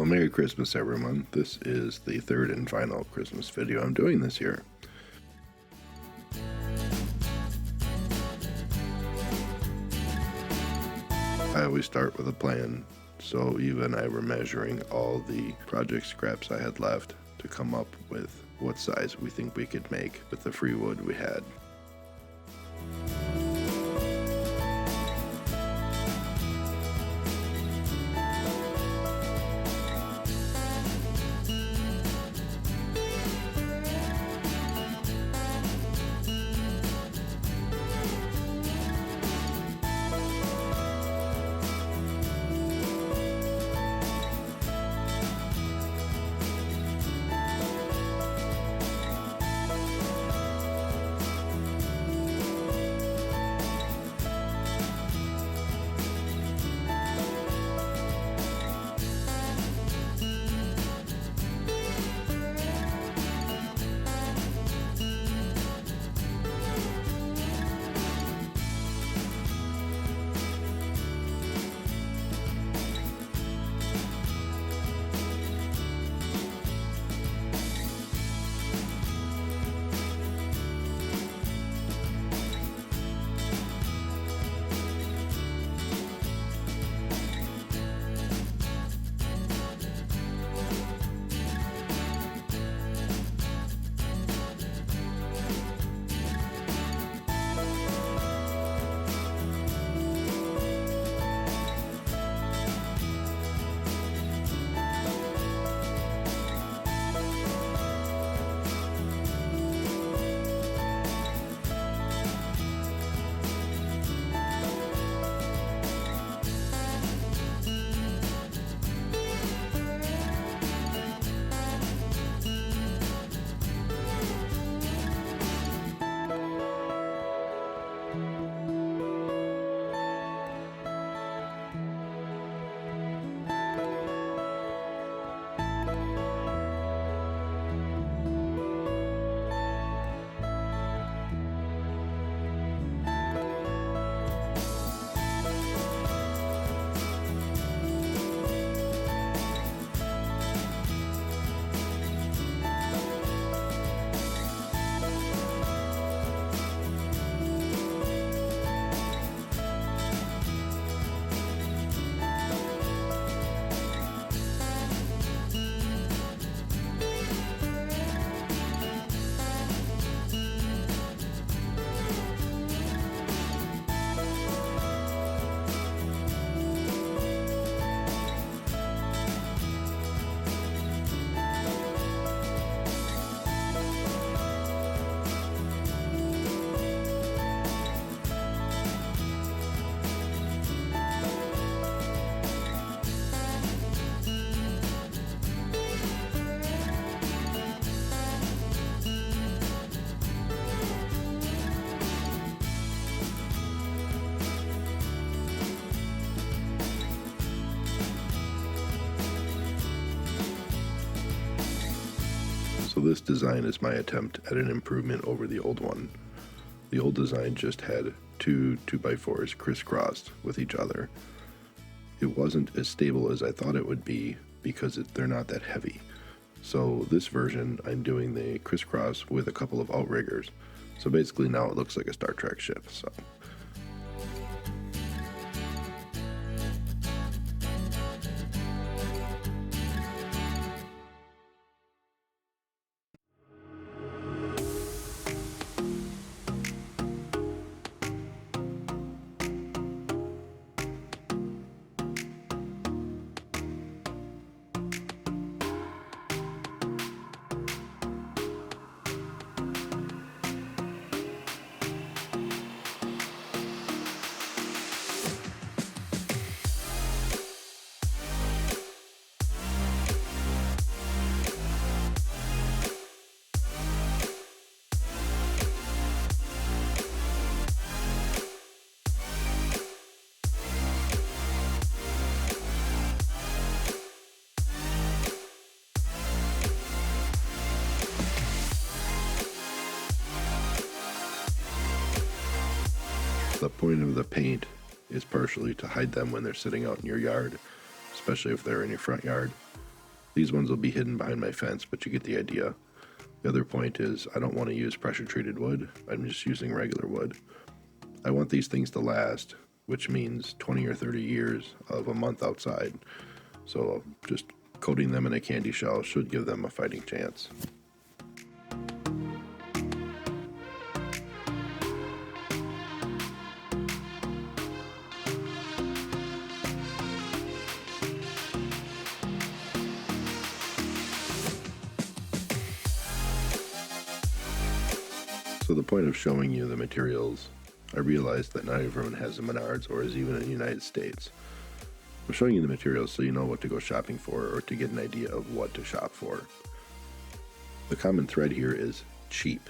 Merry Christmas everyone. This is the third and final Christmas video I'm doing this year. I always start with a plan, so Eva and I were measuring all the project scraps I had left to come up with what size we think we could make with the free wood we had. So this design is my attempt at an improvement over the old one. The old design just had two 2x4s crisscrossed with each other. It wasn't as stable as I thought it would be because they're not that heavy. So this version, I'm doing the crisscross with a couple of outriggers. So basically now it looks like a Star Trek ship. So. The point of the paint is partially to hide them when they're sitting out in your yard, especially if they're in your front yard. These ones will be hidden behind my fence, but you get the idea. The other point is I don't want to use pressure treated wood. I'm just using regular wood. I want these things to last, which means 20 or 30 years of a month outside. So just coating them in a candy shell should give them a fighting chance. So the point of showing you the materials, I realized that not everyone has a Menards or is even in the United States. I'm showing you the materials so you know what to go shopping for or to get an idea of what to shop for. The common thread here is cheap.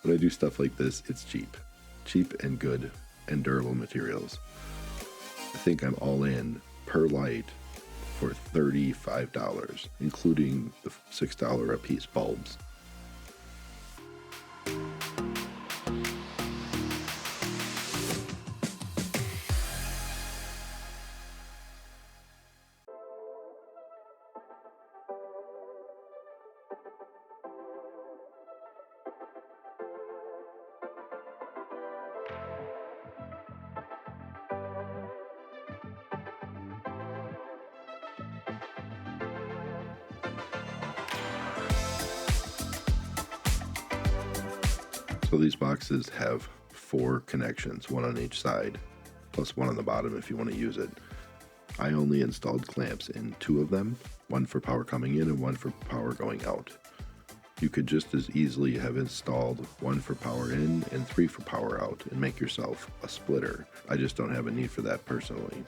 When I do stuff like this, it's cheap. Cheap and good and durable materials. I think I'm all in per light for $35, including the $6 a piece bulbs. So these boxes have 4 connections, one on each side, plus one on the bottom if you want to use it. I only installed clamps in 2 of them, one for power coming in and one for power going out. You could just as easily have installed 1 for power in and 3 for power out and make yourself a splitter. I just don't have a need for that personally.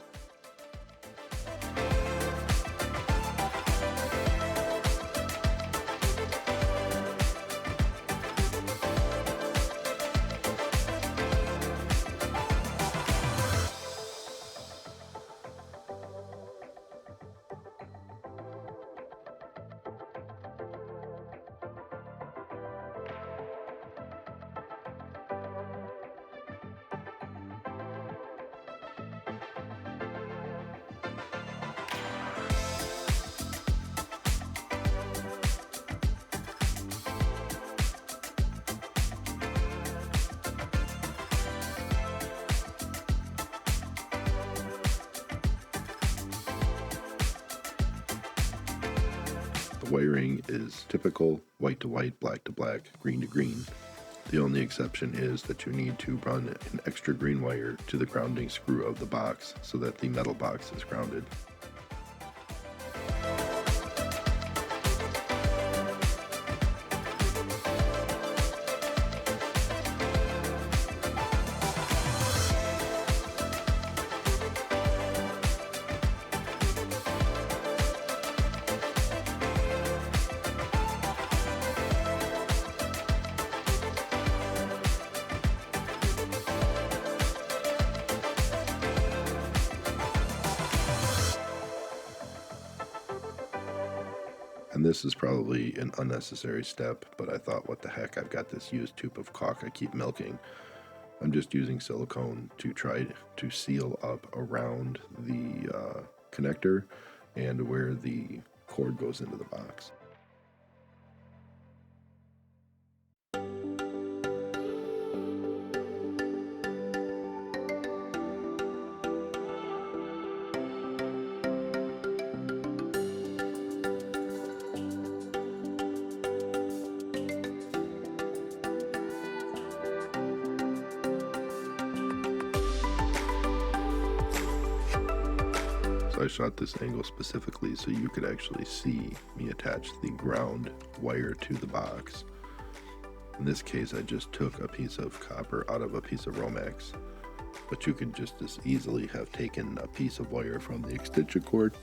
The wiring is typical white to white, black to black, green to green. The only exception is that you need to run an extra green wire to the grounding screw of the box so that the metal box is grounded. And this is probably an unnecessary step, but I thought, what the heck, I've got this used tube of caulk I keep milking. I'm just using silicone to try to seal up around the connector and where the cord goes into the box. I shot this angle specifically so you could actually see me attach the ground wire to the box. In this case, I just took a piece of copper out of a piece of Romex, but you could just as easily have taken a piece of wire from the extension cord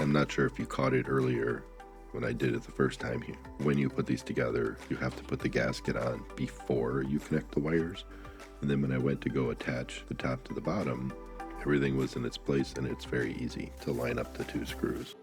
I'm not sure if you caught it earlier when I did it the first time here. When you put these together, you have to put the gasket on before you connect the wires. And then when I went to go attach the top to the bottom, everything was in its place, and it's very easy to line up the two screws.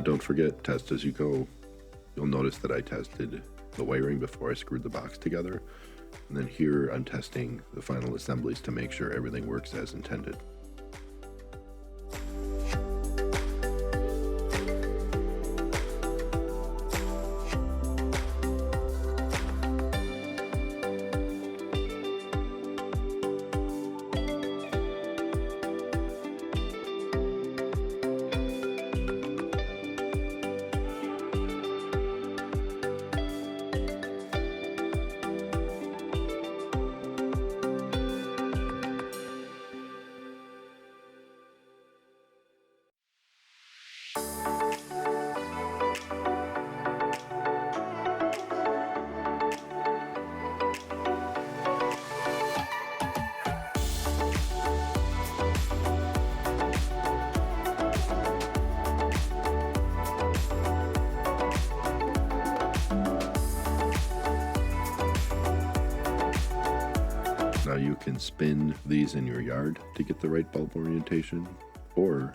Don't forget, test as you go. You'll notice that I tested the wiring before I screwed the box together. And then here I'm testing the final assemblies to make sure everything works as intended. Now you can spin these in your yard to get the right bulb orientation, or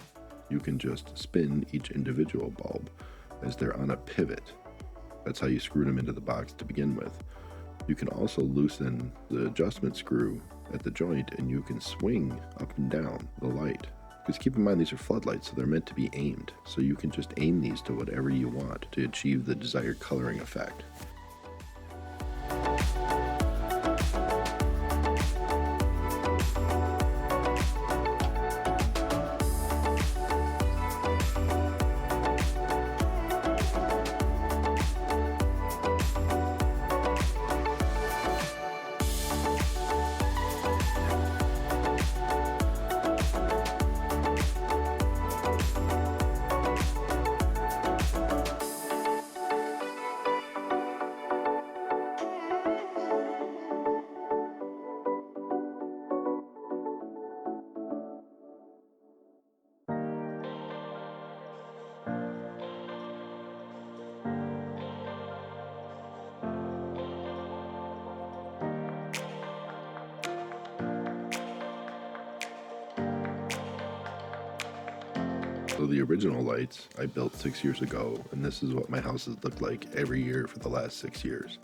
you can just spin each individual bulb as they're on a pivot. That's how you screwed them into the box to begin with. You can also loosen the adjustment screw at the joint, and you can swing up and down the light. Because keep in mind, these are floodlights, so they're meant to be aimed. So you can just aim these to whatever you want to achieve the desired coloring effect. So the original lights I built 6 years ago, and this is what my house has looked like every year for the last 6 years.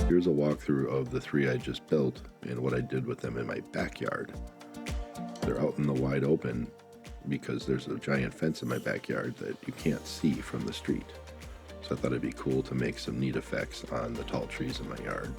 Here's a walkthrough of the 3 I just built and what I did with them in my backyard. They're out in the wide open because there's a giant fence in my backyard that you can't see from the street. So I thought it'd be cool to make some neat effects on the tall trees in my yard.